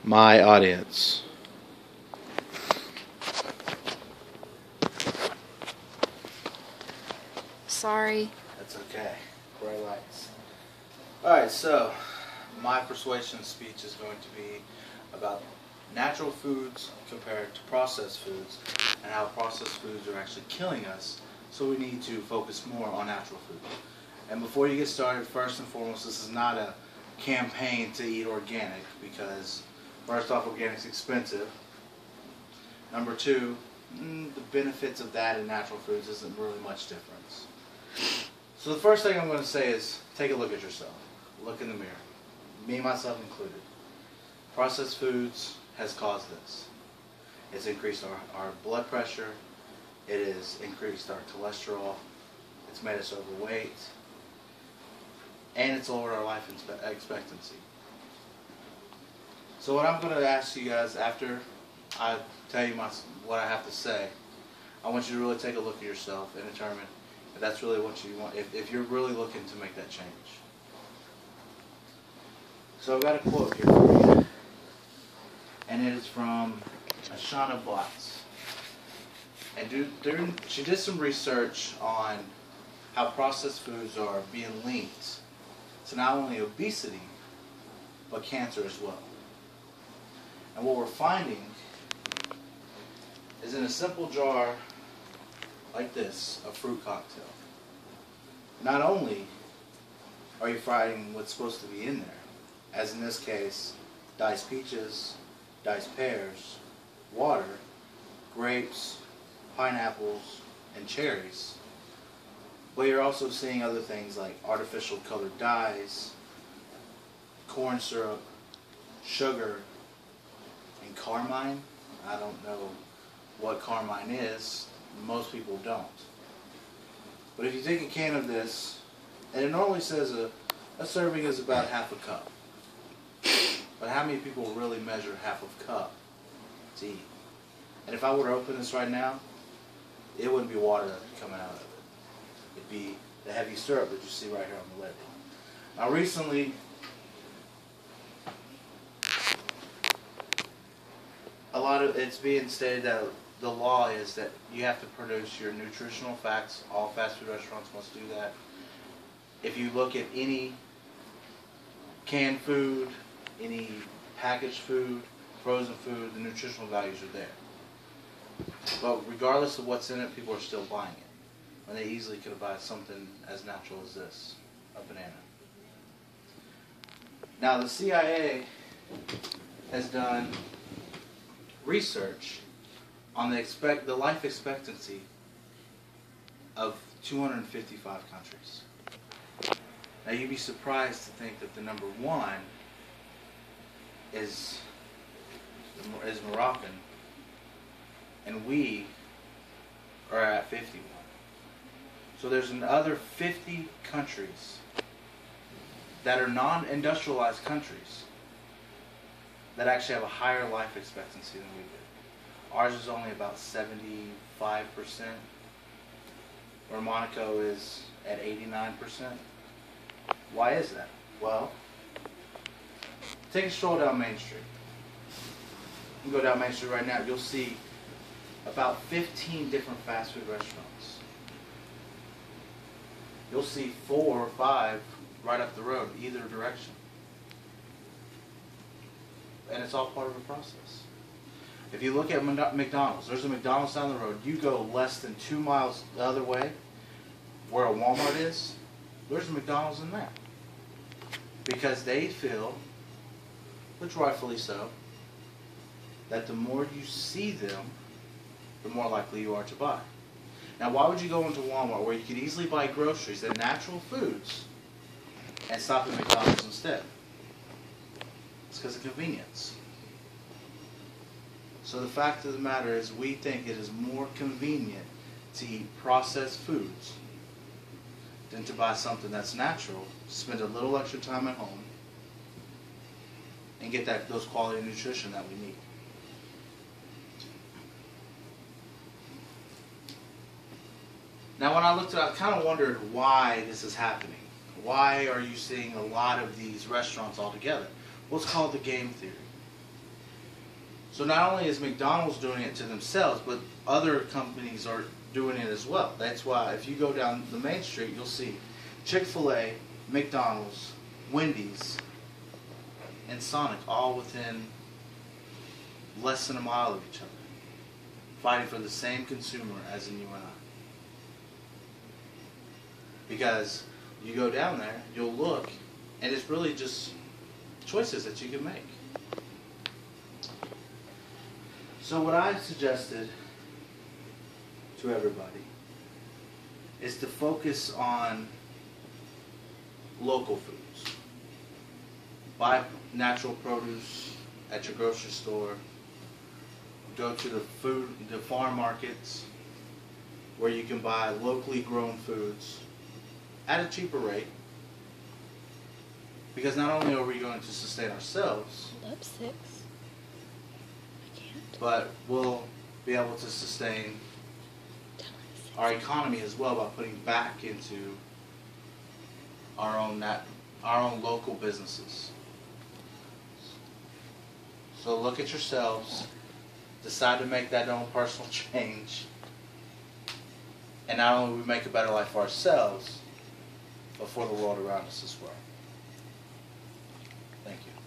my audience. Sorry. That's okay. Bright lights. Alright, so my persuasion speech is going to be about natural foods compared to processed foods and how processed foods are actually killing us, so we need to focus more on natural food. And before you get started, first and foremost, this is not a campaign to eat organic, because first off, organic's expensive. Number two, the benefits of that in natural foods isn't really much difference. So the first thing I'm going to say is take a look at yourself. Look in the mirror. Me, myself included. Processed foods has caused this. It's increased our blood pressure. It has increased our cholesterol. It's made us overweight. And it's lowered our life expectancy. So what I'm going to ask you guys after I tell you what I have to say, I want you to really take a look at yourself and determine if that's really what you want, if you're really looking to make that change. So I've got a quote here for you, and it is from Ashana Blatz. And she did some research on how processed foods are being linked to not only obesity, but cancer as well. And what we're finding is in a simple jar like this, a fruit cocktail, not only are you finding what's supposed to be in there, as in this case, diced peaches, diced pears, water, grapes, pineapples, and cherries, but you're also seeing other things like artificial colored dyes, corn syrup, sugar, and carmine. I don't know what carmine is. Most people don't. But if you take a can of this, and it normally says a serving is about half a cup. But how many people really measure half a cup to eat? And if I were to open this right now, it wouldn't be water that'd be coming out of it. It'd be the heavy syrup that you see right here on the label. Now recently, it's being stated that the law is that you have to produce your nutritional facts. All fast food restaurants must do that. If you look at any canned food, any packaged food, frozen food, the nutritional values are there. But regardless of what's in it, people are still buying it, when they easily could have bought something as natural as this, a banana. Now the CIA has done research on the life expectancy of 255 countries. Now you'd be surprised to think that the number one is Moroccan, and we are at 51. So there's another 50 countries that are non-industrialized countries that actually have a higher life expectancy than we do. Ours is only about 75%, where Monaco is at 89%. Why is that? Well, take a stroll down Main Street. You can go down Main Street right now, you'll see about 15 different fast food restaurants. You'll see 4 or 5 right up the road, either direction. And it's all part of a process. If you look at McDonald's, there's a McDonald's down the road. You go less than 2 miles the other way, where a Walmart is, there's a McDonald's in there. Because they feel, which rightfully so, that the more you see them, the more likely you are to buy. Now, why would you go into Walmart where you could easily buy groceries and natural foods and stop at McDonald's instead? It's because of convenience. So the fact of the matter is, we think it is more convenient to eat processed foods than to buy something that's natural, spend a little extra time at home, and get those quality nutrition that we need. Now when I looked at it, I kind of wondered why this is happening. Why are you seeing a lot of these restaurants all together? Well, it's called the game theory. So not only is McDonald's doing it to themselves, but other companies are doing it as well. That's why if you go down the main street, you'll see Chick-fil-A, McDonald's, Wendy's, and Sonic all within less than a mile of each other, fighting for the same consumer as in you and I. Because you go down there, you'll look, and it's really just choices that you can make. So what I suggested to everybody is to focus on local foods. Buy natural produce at your grocery store. Go to the farm markets where you can buy locally grown foods at a cheaper rate. Because not only are we going to sustain ourselves, Hold up, 6. I can't. but we'll be able to sustain our economy as well by putting back into our own local businesses. So look at yourselves, decide to make that own personal change, and not only will we make a better life for ourselves, but for the world around us as well. Thank you.